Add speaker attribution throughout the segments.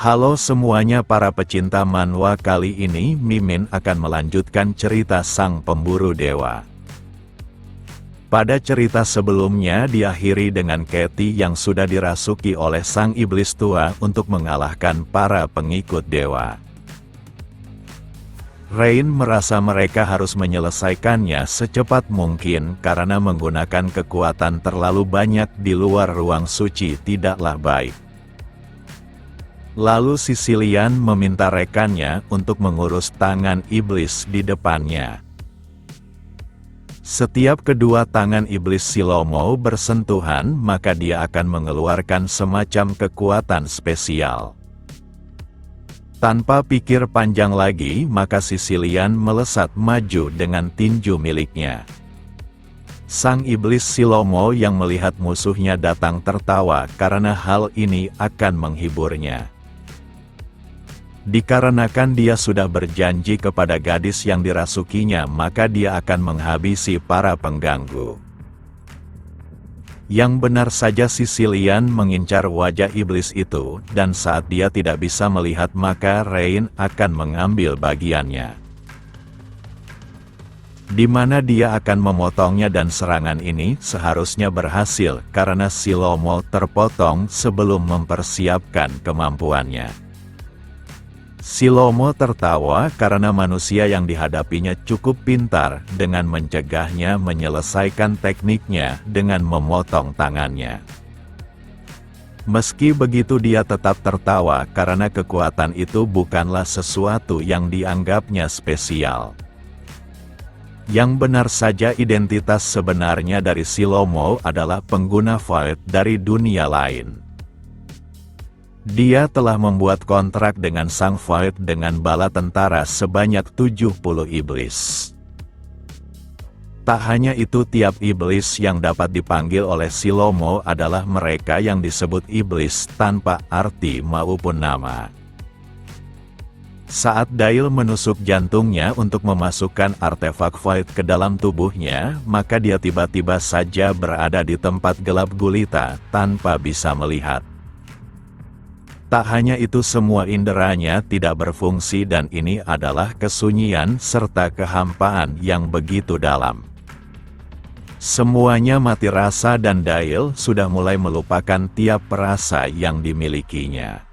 Speaker 1: Halo semuanya para pecinta manhwa, kali ini Mimin akan melanjutkan cerita sang pemburu dewa. Pada cerita sebelumnya diakhiri dengan Katie yang sudah dirasuki oleh sang iblis tua untuk mengalahkan para pengikut dewa. Rain merasa mereka harus menyelesaikannya secepat mungkin karena menggunakan kekuatan terlalu banyak di luar ruang suci tidaklah baik. Lalu Sicilian meminta rekannya untuk mengurus tangan iblis di depannya. Setiap kedua tangan iblis Silomo bersentuhan, maka dia akan mengeluarkan semacam kekuatan spesial. Tanpa pikir panjang lagi, maka Sicilian melesat maju dengan tinju miliknya. Sang iblis Silomo yang melihat musuhnya datang tertawa karena hal ini akan menghiburnya. Dikarenakan dia sudah berjanji kepada gadis yang dirasukinya, maka dia akan menghabisi para pengganggu. Yang benar saja Sicilian mengincar wajah iblis itu, dan saat dia tidak bisa melihat maka Rain akan mengambil bagiannya. Di mana dia akan memotongnya, dan serangan ini seharusnya berhasil karena Silomo terpotong sebelum mempersiapkan kemampuannya. Silomo tertawa karena manusia yang dihadapinya cukup pintar dengan mencegahnya menyelesaikan tekniknya dengan memotong tangannya. Meski begitu dia tetap tertawa karena kekuatan itu bukanlah sesuatu yang dianggapnya spesial. Yang benar saja identitas sebenarnya dari Silomo adalah pengguna Void dari dunia lain. Dia telah membuat kontrak dengan sang Void dengan bala tentara sebanyak 70 iblis. Tak hanya itu, tiap iblis yang dapat dipanggil oleh Silomo adalah mereka yang disebut iblis tanpa arti maupun nama. Saat Dail menusuk jantungnya untuk memasukkan artefak Void ke dalam tubuhnya, maka dia tiba-tiba saja berada di tempat gelap gulita tanpa bisa melihat. Tak hanya itu, semua inderanya tidak berfungsi dan ini adalah kesunyian serta kehampaan yang begitu dalam. Semuanya mati rasa dan Dail sudah mulai melupakan tiap perasa yang dimilikinya.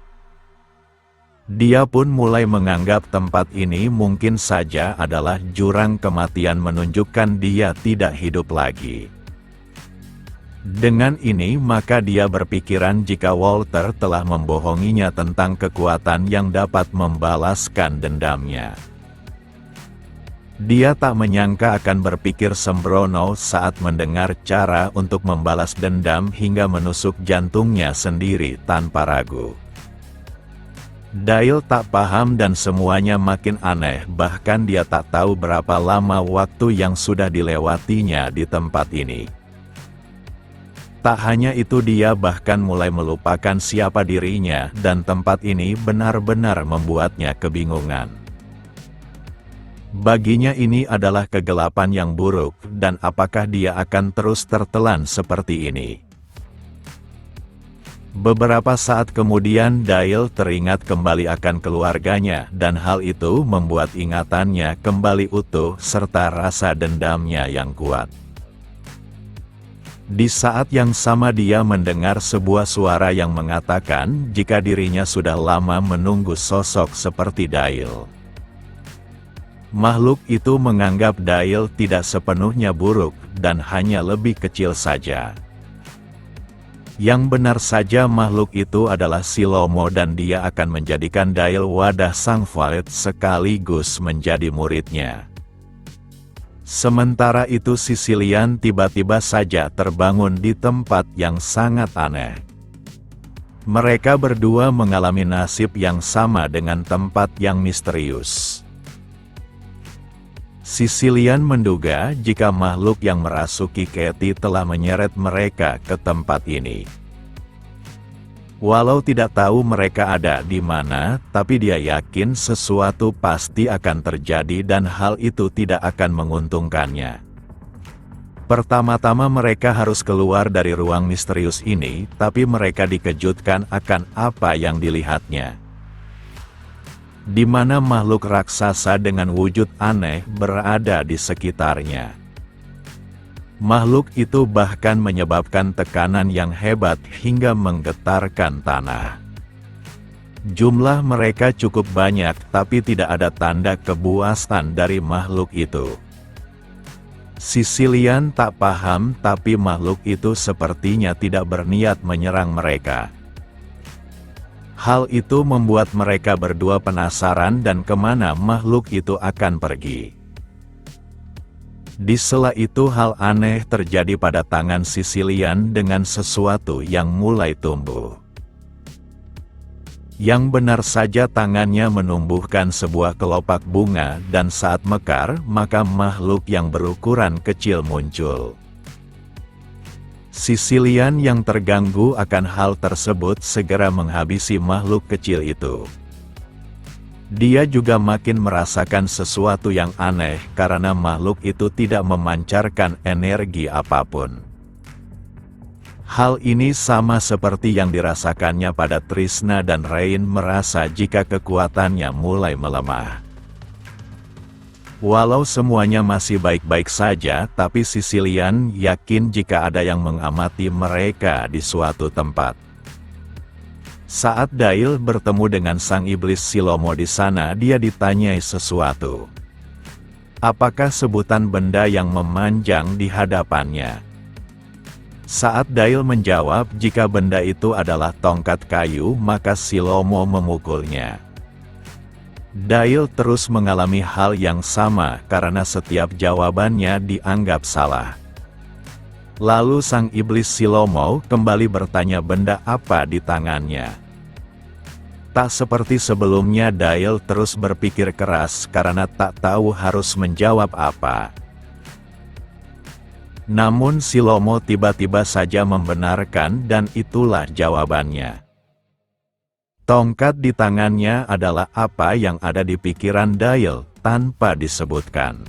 Speaker 1: Dia pun mulai menganggap tempat ini mungkin saja adalah jurang kematian, menunjukkan dia tidak hidup lagi. Dengan ini maka dia berpikiran jika Walter telah membohonginya tentang kekuatan yang dapat membalaskan dendamnya. Dia tak menyangka akan berpikir sembrono saat mendengar cara untuk membalas dendam hingga menusuk jantungnya sendiri tanpa ragu. Dail tak paham dan semuanya makin aneh, bahkan dia tak tahu berapa lama waktu yang sudah dilewatinya di tempat ini. Tak hanya itu, dia bahkan mulai melupakan siapa dirinya dan tempat ini benar-benar membuatnya kebingungan. Baginya ini adalah kegelapan yang buruk, dan apakah dia akan terus tertelan seperti ini? Beberapa saat kemudian Dail teringat kembali akan keluarganya, dan hal itu membuat ingatannya kembali utuh serta rasa dendamnya yang kuat. Di saat yang sama dia mendengar sebuah suara yang mengatakan jika dirinya sudah lama menunggu sosok seperti Dail. Makhluk itu menganggap Dail tidak sepenuhnya buruk dan hanya lebih kecil saja. Yang benar saja makhluk itu adalah Silomo dan dia akan menjadikan Dail wadah sang Void sekaligus menjadi muridnya. Sementara itu Sicilian tiba-tiba saja terbangun di tempat yang sangat aneh. Mereka berdua mengalami nasib yang sama dengan tempat yang misterius. Sicilian menduga jika makhluk yang merasuki Katie telah menyeret mereka ke tempat ini. Walau tidak tahu mereka ada di mana, tapi dia yakin sesuatu pasti akan terjadi dan hal itu tidak akan menguntungkannya. Pertama-tama mereka harus keluar dari ruang misterius ini, tapi mereka dikejutkan akan apa yang dilihatnya. di mana makhluk raksasa dengan wujud aneh berada di sekitarnya. Makhluk itu bahkan menyebabkan tekanan yang hebat hingga menggetarkan tanah. Jumlah mereka cukup banyak, tapi tidak ada tanda kebuasan dari makhluk itu. Sicilian tak paham, tapi makhluk itu sepertinya tidak berniat menyerang mereka. Hal itu membuat mereka berdua penasaran dan kemana makhluk itu akan pergi. Di sela itu hal aneh terjadi pada tangan Sicilian dengan sesuatu yang mulai tumbuh. Yang benar saja tangannya menumbuhkan sebuah kelopak bunga dan saat mekar maka makhluk yang berukuran kecil muncul. Sicilian yang terganggu akan hal tersebut segera menghabisi makhluk kecil itu. Dia juga makin merasakan sesuatu yang aneh karena makhluk itu tidak memancarkan energi apapun. Hal ini sama seperti yang dirasakannya pada Trisna dan Rain merasa jika kekuatannya mulai melemah. Walau semuanya masih baik-baik saja, tapi Sicilian yakin jika ada yang mengamati mereka di suatu tempat. Saat Dail bertemu dengan sang iblis Silomo di sana, dia ditanyai sesuatu. Apakah sebutan benda yang memanjang di hadapannya? Saat Dail menjawab jika benda itu adalah tongkat kayu, maka Silomo memukulnya. Dail terus mengalami hal yang sama karena setiap jawabannya dianggap salah. Lalu sang iblis Silomo kembali bertanya benda apa di tangannya. Tak seperti sebelumnya, Dail terus berpikir keras karena tak tahu harus menjawab apa. Namun Silomo tiba-tiba saja membenarkan dan itulah jawabannya. Tongkat di tangannya adalah apa yang ada di pikiran Dail, tanpa disebutkan.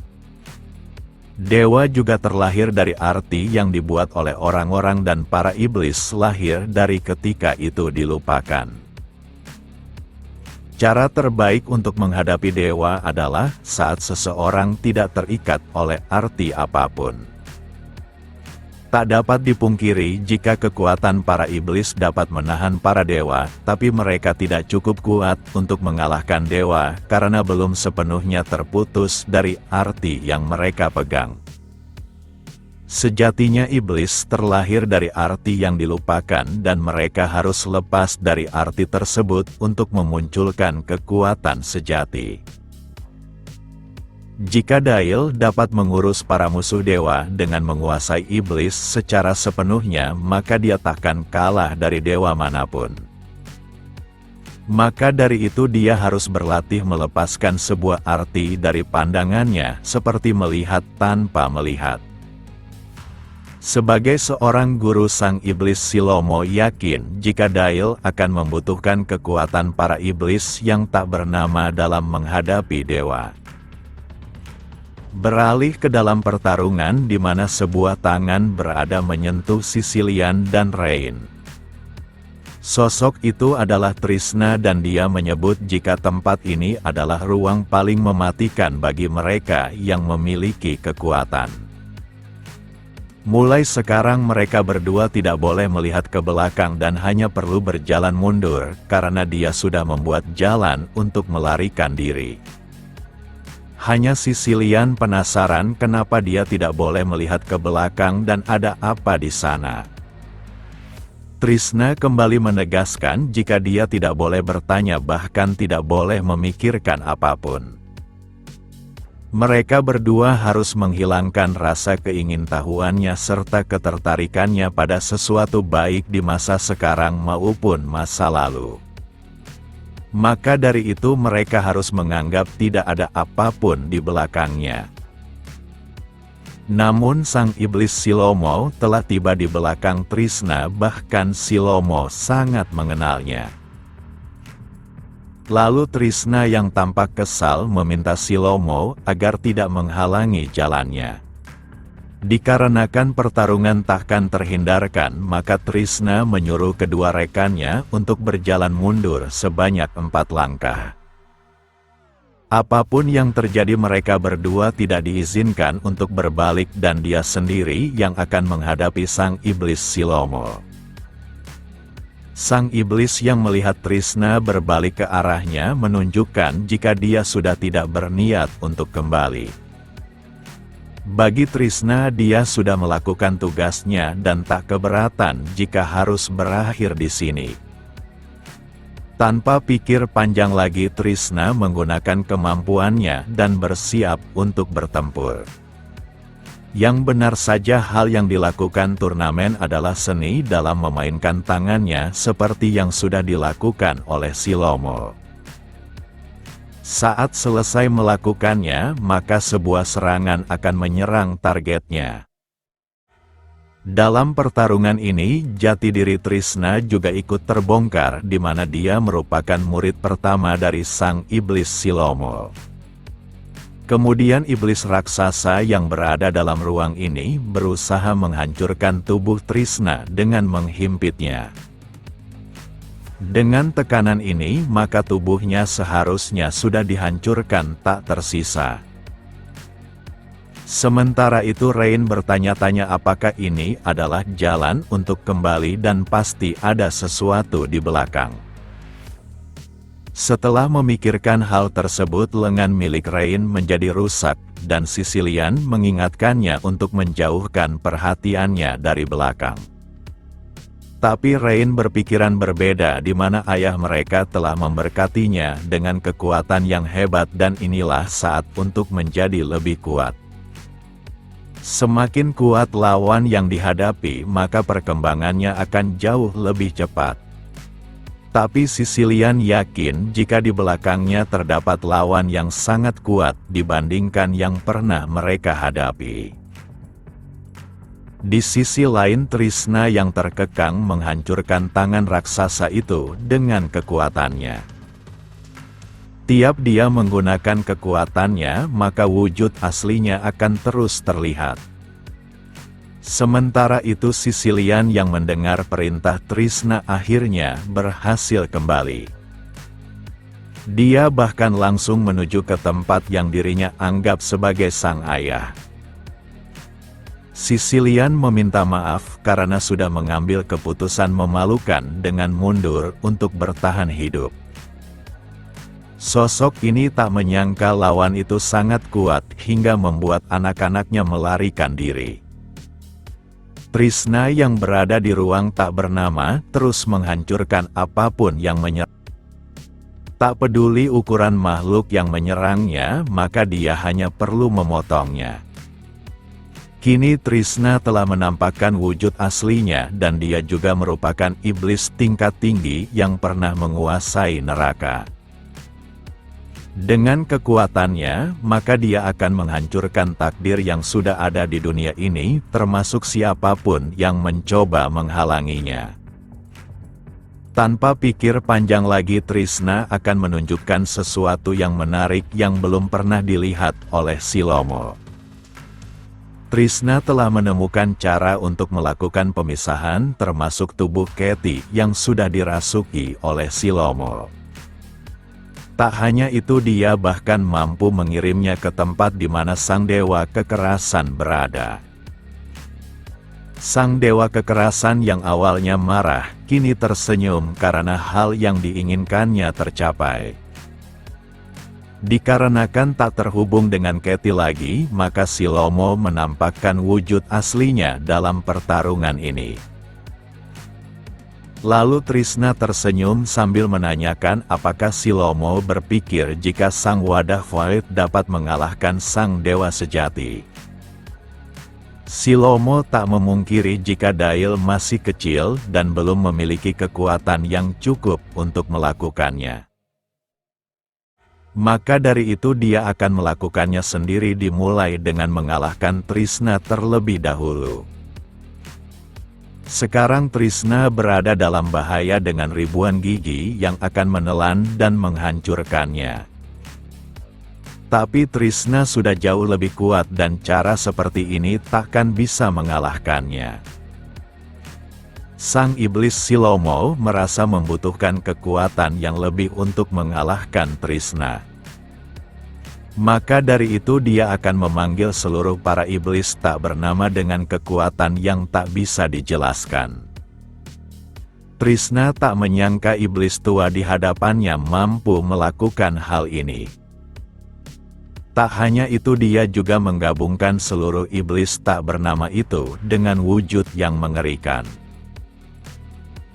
Speaker 1: Dewa juga terlahir dari arti yang dibuat oleh orang-orang dan para iblis lahir dari ketika itu dilupakan. Cara terbaik untuk menghadapi dewa adalah saat seseorang tidak terikat oleh arti apapun. Tak dapat dipungkiri jika kekuatan para iblis dapat menahan para dewa, tapi mereka tidak cukup kuat untuk mengalahkan dewa karena belum sepenuhnya terputus dari arti yang mereka pegang. Sejatinya iblis terlahir dari arti yang dilupakan dan mereka harus lepas dari arti tersebut untuk memunculkan kekuatan sejati. Jika Dail dapat mengurus para musuh dewa dengan menguasai iblis secara sepenuhnya, maka dia takkan kalah dari dewa manapun. Maka dari itu dia harus berlatih melepaskan sebuah arti dari pandangannya, seperti melihat tanpa melihat. Sebagai seorang guru, sang iblis Silomo yakin jika Dail akan membutuhkan kekuatan para iblis yang tak bernama dalam menghadapi dewa. Beralih ke dalam pertarungan di mana sebuah tangan berada menyentuh Sicilian dan Rain. Sosok itu adalah Trisna dan dia menyebut jika tempat ini adalah ruang paling mematikan bagi mereka yang memiliki kekuatan. Mulai sekarang mereka berdua tidak boleh melihat ke belakang dan hanya perlu berjalan mundur karena dia sudah membuat jalan untuk melarikan diri. Hanya Sicilian penasaran kenapa dia tidak boleh melihat ke belakang dan ada apa di sana. Trisna kembali menegaskan jika dia tidak boleh bertanya bahkan tidak boleh memikirkan apapun. Mereka berdua harus menghilangkan rasa keingintahuannya serta ketertarikannya pada sesuatu baik di masa sekarang maupun masa lalu. Maka dari itu mereka harus menganggap tidak ada apapun di belakangnya. Namun sang iblis Silomo telah tiba di belakang Trisna, bahkan Silomo sangat mengenalnya. Lalu Trisna yang tampak kesal meminta Silomo agar tidak menghalangi jalannya. Dikarenakan pertarungan takkan terhindarkan, maka Trisna menyuruh kedua rekannya untuk berjalan mundur sebanyak 4 langkah. Apapun yang terjadi, mereka berdua tidak diizinkan untuk berbalik dan dia sendiri yang akan menghadapi sang iblis Silomo. Sang iblis yang melihat Trisna berbalik ke arahnya menunjukkan jika dia sudah tidak berniat untuk kembali. Bagi Trisna, dia sudah melakukan tugasnya dan tak keberatan jika harus berakhir di sini. Tanpa pikir panjang lagi, Trisna menggunakan kemampuannya dan bersiap untuk bertempur. Yang benar saja hal yang dilakukan turnamen adalah seni dalam memainkan tangannya seperti yang sudah dilakukan oleh Silomo. Saat selesai melakukannya, maka sebuah serangan akan menyerang targetnya. Dalam pertarungan ini, jati diri Trisna juga ikut terbongkar di mana dia merupakan murid pertama dari sang iblis Silomo. Kemudian iblis raksasa yang berada dalam ruang ini berusaha menghancurkan tubuh Trisna dengan menghimpitnya. Dengan tekanan ini, maka tubuhnya seharusnya sudah dihancurkan tak tersisa. Sementara itu Rain bertanya-tanya apakah ini adalah jalan untuk kembali dan pasti ada sesuatu di belakang. Setelah memikirkan hal tersebut, lengan milik Rain menjadi rusak dan Sicilian mengingatkannya untuk menjauhkan perhatiannya dari belakang. Tapi Rain berpikiran berbeda di mana ayah mereka telah memberkatinya dengan kekuatan yang hebat dan inilah saat untuk menjadi lebih kuat. Semakin kuat lawan yang dihadapi, maka perkembangannya akan jauh lebih cepat. Tapi Sicilian yakin jika di belakangnya terdapat lawan yang sangat kuat dibandingkan yang pernah mereka hadapi. Di sisi lain, Trisna yang terkekang menghancurkan tangan raksasa itu dengan kekuatannya. Tiap dia menggunakan kekuatannya, maka wujud aslinya akan terus terlihat. Sementara itu Sicilian yang mendengar perintah Trisna akhirnya berhasil kembali. Dia bahkan langsung menuju ke tempat yang dirinya anggap sebagai sang ayah. Sicilian meminta maaf karena sudah mengambil keputusan memalukan dengan mundur untuk bertahan hidup. Sosok ini tak menyangka lawan itu sangat kuat hingga membuat anak-anaknya melarikan diri. Trisna yang berada di ruang tak bernama terus menghancurkan apapun yang menyerang. Tak peduli ukuran makhluk yang menyerangnya, maka dia hanya perlu memotongnya. Kini Trisna telah menampakkan wujud aslinya dan dia juga merupakan iblis tingkat tinggi yang pernah menguasai neraka. Dengan kekuatannya, maka dia akan menghancurkan takdir yang sudah ada di dunia ini, termasuk siapapun yang mencoba menghalanginya. Tanpa pikir panjang lagi, Trisna akan menunjukkan sesuatu yang menarik yang belum pernah dilihat oleh Silomo. Trisna telah menemukan cara untuk melakukan pemisahan termasuk tubuh Katie yang sudah dirasuki oleh Silomo. Tak hanya itu, dia bahkan mampu mengirimnya ke tempat di mana sang dewa kekerasan berada. Sang dewa kekerasan yang awalnya marah, kini tersenyum karena hal yang diinginkannya tercapai. Dikarenakan tak terhubung dengan Katie lagi, maka Silomo menampakkan wujud aslinya dalam pertarungan ini. Lalu Trisna tersenyum sambil menanyakan apakah Silomo berpikir jika sang wadah void dapat mengalahkan sang dewa sejati. Silomo tak memungkiri jika Dail masih kecil dan belum memiliki kekuatan yang cukup untuk melakukannya. Maka dari itu dia akan melakukannya sendiri, dimulai dengan mengalahkan Trisna terlebih dahulu. Sekarang Trisna berada dalam bahaya dengan ribuan gigi yang akan menelan dan menghancurkannya. Tapi Trisna sudah jauh lebih kuat dan cara seperti ini takkan bisa mengalahkannya. Sang iblis Silomo merasa membutuhkan kekuatan yang lebih untuk mengalahkan Trisna. Maka dari itu dia akan memanggil seluruh para iblis tak bernama dengan kekuatan yang tak bisa dijelaskan. Trishna tak menyangka iblis tua di hadapannya mampu melakukan hal ini. Tak hanya itu, dia juga menggabungkan seluruh iblis tak bernama itu dengan wujud yang mengerikan.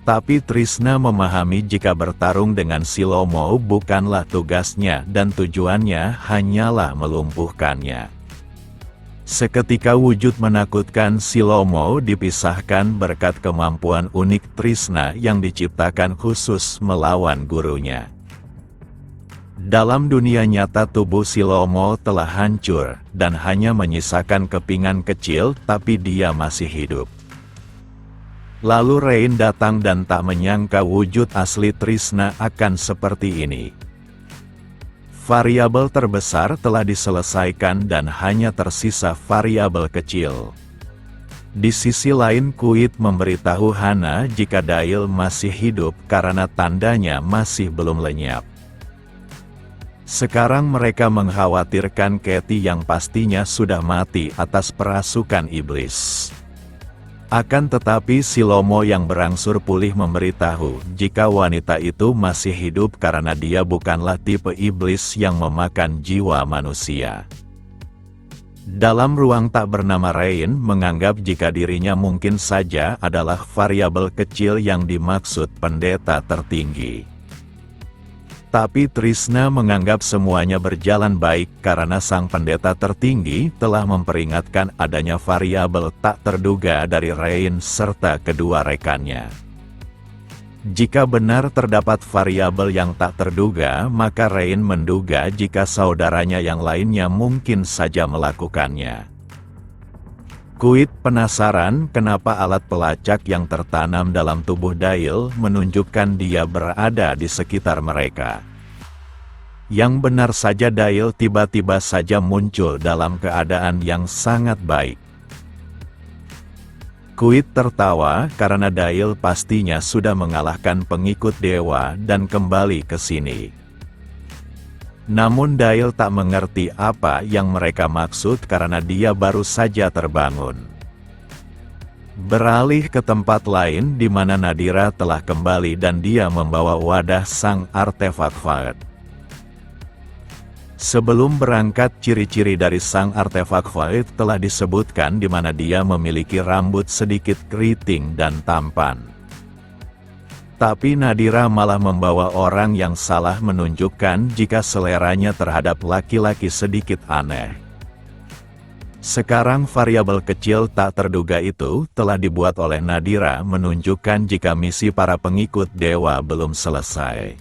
Speaker 1: Tapi Trishna memahami jika bertarung dengan Silomo bukanlah tugasnya dan tujuannya hanyalah melumpuhkannya. Seketika wujud menakutkan Silomo dipisahkan berkat kemampuan unik Trishna yang diciptakan khusus melawan gurunya. Dalam dunia nyata tubuh Silomo telah hancur dan hanya menyisakan kepingan kecil, tapi dia masih hidup. Lalu Rain datang dan tak menyangka wujud asli Trishna akan seperti ini. Variabel terbesar telah diselesaikan dan hanya tersisa variabel kecil. Di sisi lain, Kuit memberitahu Hana jika Dail masih hidup karena tandanya masih belum lenyap. Sekarang mereka mengkhawatirkan Katie yang pastinya sudah mati atas perasukan iblis. Akan tetapi Silomo yang berangsur pulih memberitahu jika wanita itu masih hidup karena dia bukanlah tipe iblis yang memakan jiwa manusia. Dalam ruang tak bernama Rain menganggap jika dirinya mungkin saja adalah variabel kecil yang dimaksud pendeta tertinggi. Tapi Trishna menganggap semuanya berjalan baik karena sang pendeta tertinggi telah memperingatkan adanya variabel tak terduga dari Rain serta kedua rekannya. Jika benar terdapat variabel yang tak terduga, maka Rain menduga jika saudaranya yang lainnya mungkin saja melakukannya. Kuit penasaran kenapa alat pelacak yang tertanam dalam tubuh Dail menunjukkan dia berada di sekitar mereka. Yang benar saja Dail tiba-tiba saja muncul dalam keadaan yang sangat baik. Kuit tertawa karena Dail pastinya sudah mengalahkan pengikut dewa dan kembali ke sini. Namun Dail tak mengerti apa yang mereka maksud karena dia baru saja terbangun. Beralih ke tempat lain di mana Nadira telah kembali dan dia membawa wadah sang artefak Faed. Sebelum berangkat, ciri-ciri dari sang artefak Faed telah disebutkan di mana dia memiliki rambut sedikit keriting dan tampan. Tapi Nadira malah membawa orang yang salah menunjukkan jika seleranya terhadap laki-laki sedikit aneh. Sekarang variabel kecil tak terduga itu telah dibuat oleh Nadira menunjukkan jika misi para pengikut dewa belum selesai.